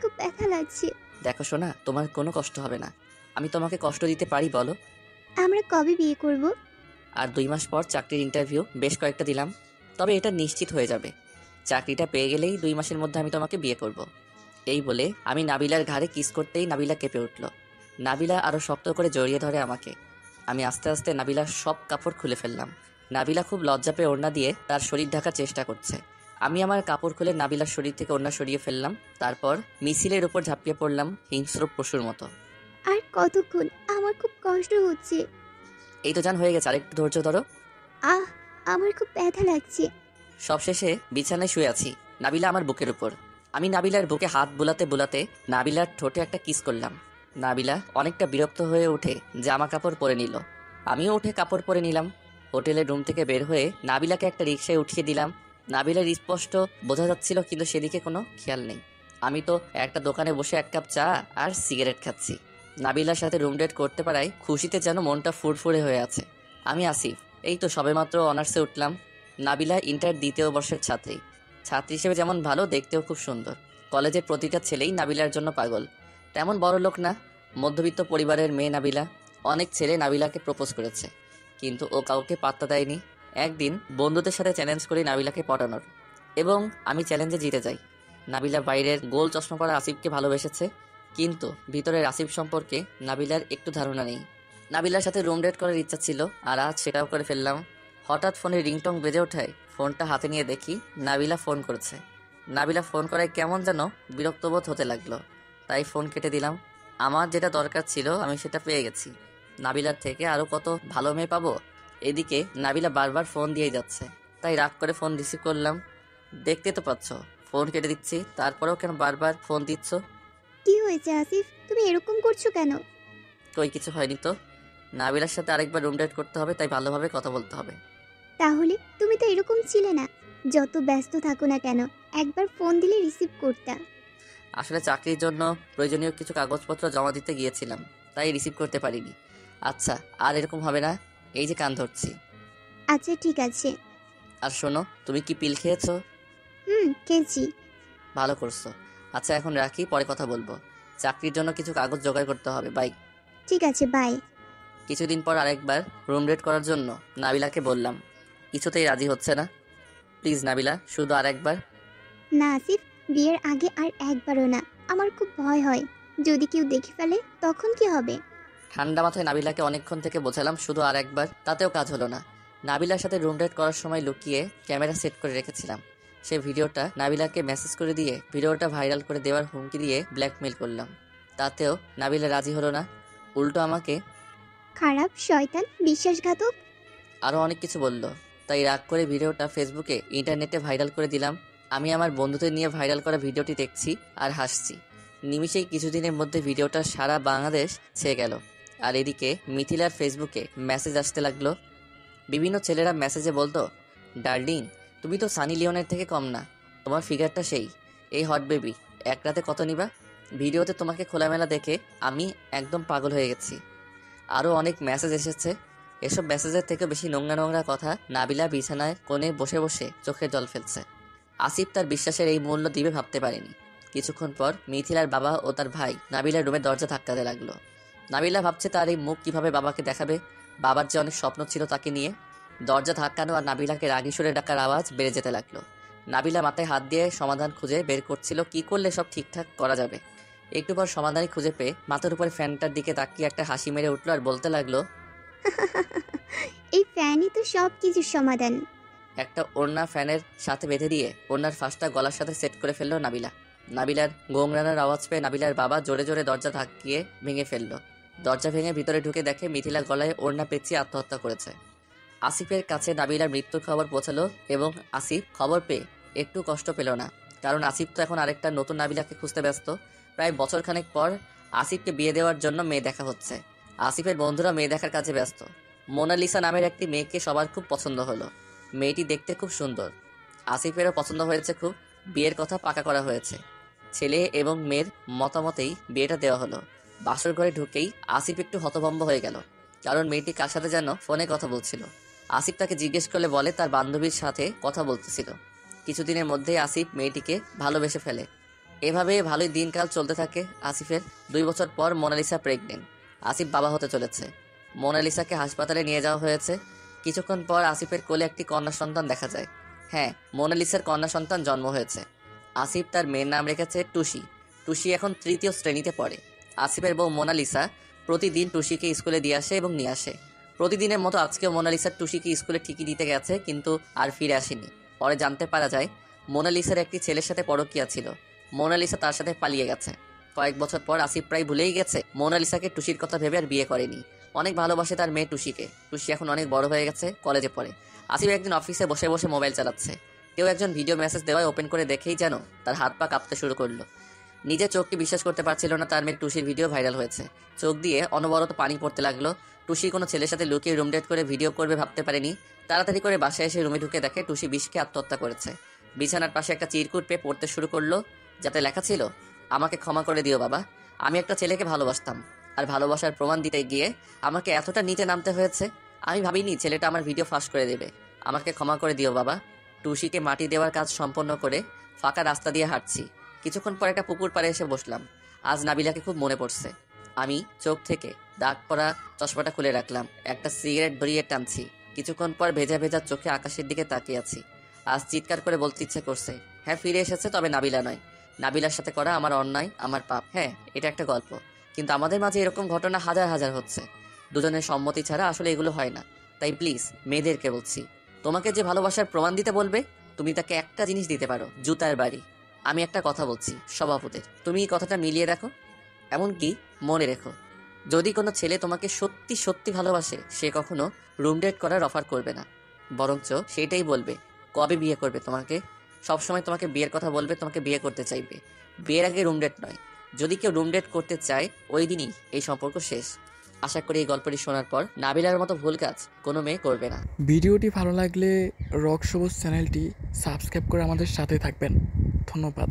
খুব ব্যথা লাগছে। দেখো সোনা, তোমার কোনো কষ্ট হবে না। আমি তোমাকে কষ্ট দিতে পারি বলো? আমরা কবে বিয়ে করব? আর 2 মাস পর চাকরির ইন্টারভিউ বেশ কয়েকটা দিলাম, তবে এটা নিশ্চিত হয়ে যাবে। চাকরিটা পেয়ে গেলেই 2 মাসের মধ্যে আমি তোমাকে বিয়ে করব। এই বলে আমি নাবিলার ঘাড়ে কিস করতেই নাবিলা কেঁপে উঠল। নাবিলা আরও শক্ত করে জড়িয়ে ধরে আমাকে। আমি আস্তে আস্তে নাবিলার সব কাপড় খুলে ফেললাম। নাবিলা খুব লজ্জা পেয়ে ওড়না দিয়ে তার শরীর ঢাকার চেষ্টা করছে। আমি আমার কাপড় খুলে নাবিলার শরীর থেকে ওড়না সরিয়ে ফেললাম। তারপর মিছিলের উপর ঝাঁপিয়ে পড়লাম হিংস্র পশুর মতো। আর কতক্ষণ? আমার খুব কষ্ট হচ্ছে। এই তো জান, হয়ে গেছে, আরেকটু ধৈর্য ধরো। আহ, আমার খুব ব্যথা লাগছে। সবশেষে বিছানায় শুয়ে আছি, নাবিলা আমার বুকের উপর। আমি নাবিলার বুকে হাত বুলাতে বুলাতে নাবিলার ঠোঁটে একটা কিস করলাম। নাবিলা অনেকটা বিরক্ত হয়ে উঠে জামা কাপড় পরে নিল। আমিও উঠে কাপড় পরে নিলাম। হোটেলের রুম থেকে বের হয়ে নাবিলাকে একটা রিকশায় উঠিয়ে দিলাম। নাবিলার স্পষ্ট বোঝা যাচ্ছিল, কিন্তু সেদিকে কোনো খেয়াল নেই। আমি তো একটা দোকানে বসে 1 কাপ চা আর সিগারেট খাচ্ছি। নাবিলার সাথে রুম ডেট করতে পারায় খুশিতে যেন মনটা ফুরফুরে হয়ে আছে। আমি আসিফ, এই তো সবেমাত্র অনার্সে উঠলাম। নাবিলা ইন্টার 2য় বর্ষের ছাত্রী। ছাত্রী হিসেবে যেমন ভালো, দেখতেও খুব সুন্দর। কলেজের প্রতিটা ছেলেই নাবিলার জন্য পাগল। তেমন বড় লোক না, মধ্যবিত্ত পরিবারের মেয়ে নাবিলা। অনেক ছেলে নাবিলাকে প্রপোজ করেছে, কিন্তু ও কাউকে পাত্তা দেয়নি। একদিন বন্ধুদের সাথে চ্যালেঞ্জ করি নাবিলাকে পটানোর, এবং আমি চ্যালেঞ্জে জিতে যাই। নাবিলা বাইরের গোল চশমা পরা আসিফকে ভালোবেসেছে, কিন্তু ভিতরের আসিফ সম্পর্কে নাবিলার একটু ধারণা নেই। নাবিলার সাথে রুম ডেট করার ইচ্ছা ছিল, আর আজ সেটাও করে ফেললাম। হঠাৎ ফোনে রিংটং বেজে ওঠায় ফোনটা হাতে নিয়ে দেখি নাবিলা ফোন করেছে। নাবিলা ফোন করায় কেমন যেন বিরক্তবোধ হতে লাগলো, তাই ফোন কেটে দিলাম। আমার যেটা দরকার ছিল আমি সেটা পেয়ে গেছি। নাবিলার থেকে আরও কত ভালো মেয়ে পাবো। এদিকে নাবিলা বারবার ফোন দিয়ে যাচ্ছে, তাই রাগ করে ফোন রিসিভ করলাম। দেখতে তো পাচ্ছ ফোন কেটে দিচ্ছি, তারপরেও কেন বারবার ফোন দিচ্ছ? কি হয়েছে আসিফ, তুমি এরকম করছো কেন? কই কিছু হয়নি তো। নাবিলার সাথে আরেকবার রুম ডেট করতে হবে, তাই ভালোভাবে কথা বলতে হবে। তাহলে তুমি তো এরকম ছিলে না। যত ব্যস্ত থাকো না কেন, একবার ফোন দিলে রিসিভ করতা। আসলে চাকরির জন্য প্রয়োজনীয় কিছু কাগজপত্র জমা দিতে গিয়েছিলাম, তাই রিসিভ করতে পারিনি। আচ্ছা, আর এরকম হবে না। এই যে কান ধরছি। আচ্ছা ঠিক আছে। আর শোনো, তুমি কি পিল খেয়েছো? খেয়েছি। ভালো করছো। আচ্ছা এখন রাখি, পরে কথা বলবো। চাকরির জন্য কিছু কাগজ জোগাড় করতে হবে, বাই। ঠিক আছে, বাই। কিছুদিন পর আরেকবার রুম রেট করার জন্য নাবিলাকে বললাম। কিছুতেই রাজি হচ্ছে না। প্লিজ নাবিলা, শুধু আরেকবার। না আসিফ, বিয়ের আগে আর একবারও না। আমার খুব ভয় হয়, যদি কেউ দেখে ফেলে তখন কি হবে? ঠান্ডা মাথায় নাবিলাকে অনেকক্ষণ থেকে বোঝালাম শুধু আর একবার, তাতেও কাজ হলো না। নাবিলার সাথে রুম ডেট করার সময় লুকিয়ে ক্যামেরা সেট করে রেখেছিলাম। সে ভিডিওটা নাবিলাকে মেসেজ করে দিয়ে ভিডিওটা ভাইরাল করে দেওয়ার হুমকি দিয়ে ব্ল্যাকমেল করলাম। তাতেও নাবিলা রাজি হলো না, উল্টো আমাকে খারাপ শয়তান, বিশ্বাসঘাতক। আরও অনেক কিছু বলল। তাই রাগ করে ভিডিওটা ফেসবুকে ইন্টারনেটে ভাইরাল করে দিলাম। আমি আমার বন্ধুদের নিয়ে ভাইরাল করা ভিডিওটি দেখছি আর হাসছি। নিমিষেই কিছুদিনের মধ্যে ভিডিওটা সারা বাংলাদেশ ছেয়ে গেল। আর এদিকে মিথিলার ফেসবুকে মেসেজ আসতে লাগলো। বিভিন্ন ছেলেরা মেসেজে বলতো, ডার্লিং, তুমি তো সানি লিওনের থেকে কম না, তোমার ফিগারটা সেই, এই হট বেবি, এক রাতে কত নিবা? ভিডিওতে তোমাকে খোলামেলা দেখে আমি একদম পাগল হয়ে গেছি। আরও অনেক মেসেজ এসেছে। এসব মেসেজের থেকে বেশি নোংরা নোংরা কথা। নাবিলা বিছানায় কোণে বসে বসে চোখের জল ফেলছে। আসিফ তার বিশ্বাসের এই মূল্য দিবে ভাবতে পারেনি। কিছুক্ষণ পর মিথিলার বাবা ও তার ভাই নাবিলার রুমের দরজা ধাক্কাতে লাগলো। নাবিলা ভাবছে তার এই মুখ কিভাবে বাবাকে দেখাবে। বাবার যে অনেক স্বপ্ন ছিল তাকে নিয়ে। দরজা ধাক্কানো আর নাবিলাকে রাগী সুরে ডাকার আওয়াজ বেড়ে যেতে লাগলো। নাবিলা মাথায় হাত দিয়ে সমাধান খুঁজে বের করছিল, কি করলে সব ঠিকঠাক করা যাবে। একটু পর সমাধানই খুঁজে পেয়ে মাথার উপরে ফ্যানটার দিকে তাকিয়ে একটা হাসি মেরে উঠলো আর বলতে লাগলো, এই ফ্যানই তো সব কিছুর সমাধান। একটা ওড়না ফ্যানের সাথে বেঁধে দিয়ে ওড়নার ফাঁসটা গলার সাথে সেট করে ফেললো নাবিলা। নাবিলার গোংরানার আওয়াজ পেয়ে নাবিলার বাবা জোরে জোরে দরজা ধাক্কিয়ে ভেঙে ফেললো। দরজা ভেঙে ভিতরে ঢুকে দেখে মিথিলা গলায় ওড়না পেঁচিয়ে আত্মহত্যা করেছে। আসিফের কাছে নাবিলার মৃত্যুর খবর পৌঁছালো, এবং আসিফ খবর পেয়ে একটু কষ্ট পেল না, কারণ আসিফ তো এখন আরেকটা নতুন নাবিলাকে খুঁজতে ব্যস্ত। প্রায় বছরখানেক পর আসিফকে বিয়ে দেওয়ার জন্য মেয়ে দেখা হচ্ছে। আসিফের বন্ধুরা মেয়ে দেখার কাজে ব্যস্ত। মোনালিসা নামের একটি মেয়েকে সবার খুব পছন্দ হলো। মেয়েটি দেখতে খুব সুন্দর। আসিফেরও পছন্দ হয়েছে খুব। বিয়ের কথা পাকা করা হয়েছে। ছেলে এবং মেয়ের মতামতেই বিয়েটা দেওয়া হলো। বাসর ঘরে ঢুকেই আসিফ একটু হতভম্ব হয়ে গেল, কারণ মেয়েটি কার সাথে যেন ফোনে কথা বলছিল। আসিফ তাকে জিজ্ঞেস করলে বলে তার বান্ধবীর সাথে কথা বলতেছিল। কিছুদিনের মধ্যেই আসিফ মেয়েটিকে ভালোবেসে ফেলে। এভাবে ভালোই দিনকাল চলতে থাকে আসিফের। 2 বছর পর মোনালিসা প্রেগনেন্ট। আসিফ বাবা হতে চলেছে। মোনালিসাকে হাসপাতালে নিয়ে যাওয়া হয়েছে। কিছুক্ষণ পর আসিফের কোলে একটি কন্যা সন্তান দেখা যায়। হ্যাঁ, মোনালিসার কন্যা সন্তান জন্ম হয়েছে। আসিফ তার মেয়ের নাম রেখেছে টুসি। টুসি এখন 3য় শ্রেণীতে পড়ে। আসিফের বউ মোনালিসা প্রতিদিন টুসিকে স্কুলে দিয়ে আসে এবং নিয়ে আসে। প্রতিদিনের মতো আজকেও মোনালিসা টুসিকে স্কুলে ঠিকই দিতে গেছে, কিন্তু আর ফিরে আসেনি। পরে জানতে পারা যায় মোনালিসার একটি ছেলের সাথে পরকীয়া ছিল। মোনালিসা তার সাথে পালিয়ে গেছে। কয়েক বছর পর আসিফ প্রায় ভুলেই গেছে মোনালিসাকে টুসির কথা ভেবে আর বিয়ে করেনি। অনেক ভালোবাসে তার মেয়ে টুসিকে। টুসি এখন অনেক বড় হয়ে গেছে, কলেজে পড়ে। আসিফ একদিন অফিসে বসে বসে মোবাইল চালাচ্ছে। কেউ একজন ভিডিও মেসেজ দেওয়ায় ওপেন করে দেখেই যেন তার হাত পা কাঁপতে শুরু করলো। নিজের চোখকে বিশ্বাস করতে পারছিল না, তার মেয়ে টুসির ভিডিও ভাইরাল হয়েছে। চোখ দিয়ে অনবরত পানি পড়তে লাগলো। টুসি কোনো ছেলের সাথে লুকিয়ে রুম ডেট করে ভিডিও করবে ভাবতে পারেনি। তাড়াতাড়ি করে বাসায় এসে রুমে ঢুকে দেখে টুসি বিষকে আত্মহত্যা করেছে। বিছানার পাশে একটা চিরকুট পেয়ে পড়তে শুরু করলো, যাতে লেখা ছিল, আমাকে ক্ষমা করে দিও বাবা, আমি একটা ছেলেকে ভালোবাসতাম, আর ভালোবাসার প্রমাণ দিতে গিয়ে আমাকে এতটা নিচে নামতে হয়েছে। আমি ভাবিনি ছেলেটা আমার ভিডিও ফাঁস করে দেবে। আমাকে ক্ষমা করে দিও বাবা। টুসিকে মাটি দেওয়ার কাজ সম্পন্ন করে ফাঁকা রাস্তা দিয়ে হাঁটছি। কিছুক্ষণ পর একটা পুকুর পাড়ে এসে বসলাম। আজ নাবিলাকে খুব মনে পড়ছে। আমি চোখ থেকে দাগ পড়া চশমাটা খুলে রাখলাম। একটা সিগারেট ধরিয়ে টানছি। কিছুক্ষণ পর ভেজা ভেজা চোখে আকাশের দিকে তাকিয়ে আছি। আজ চিৎকার করে বলতে ইচ্ছে করছে, হ্যাঁ ফিরে এসেছে, তবে নাবিলা নয়। নাবিলার সাথে করা আমার অন্যায়, আমার পাপ। হ্যাঁ, এটা একটা গল্প, কিন্তু আমাদের মাঝে এরকম ঘটনা হাজার হাজার হচ্ছে। দুজনের সম্মতি ছাড়া আসলে এগুলো হয় না। তাই প্লিজ মেয়েদেরকে বলছি, তোমাকে যে ভালোবাসার প্রমাণ দিতে বলবে, তুমি তাকে একটা জিনিস দিতে পারো, জুতার বাড়ি। আমি একটা কথা বলছি স্বভাবতের, তুমি এই কথাটা মিলিয়ে রাখো। এমনকি মনে রেখো, যদি কোনো ছেলে তোমাকে সত্যি সত্যি ভালোবাসে, সে কখনো রুম ডেট করার অফার করবে না। বরঞ্চ সেটাই বলবে কবে বিয়ে করবে তোমাকে। সবসময় তোমাকে বিয়ের কথা বলবে, তোমাকে বিয়ে করতে চাইবে। বিয়ের আগে রুম ডেট নয়। যদি কেউ রুম ডেট করতে চায়, ওই দিনই এই সম্পর্ক শেষ। আশা করি এই গল্পটি শোনার পর নাবিলার মতো ভুল কাজ কোনো মেয়ে করবে না। ভিডিওটি ভালো লাগলে রক সবুজ চ্যানেলটি সাবস্ক্রাইব করে আমাদের সাথে থাকবেন। ধন্যবাদ।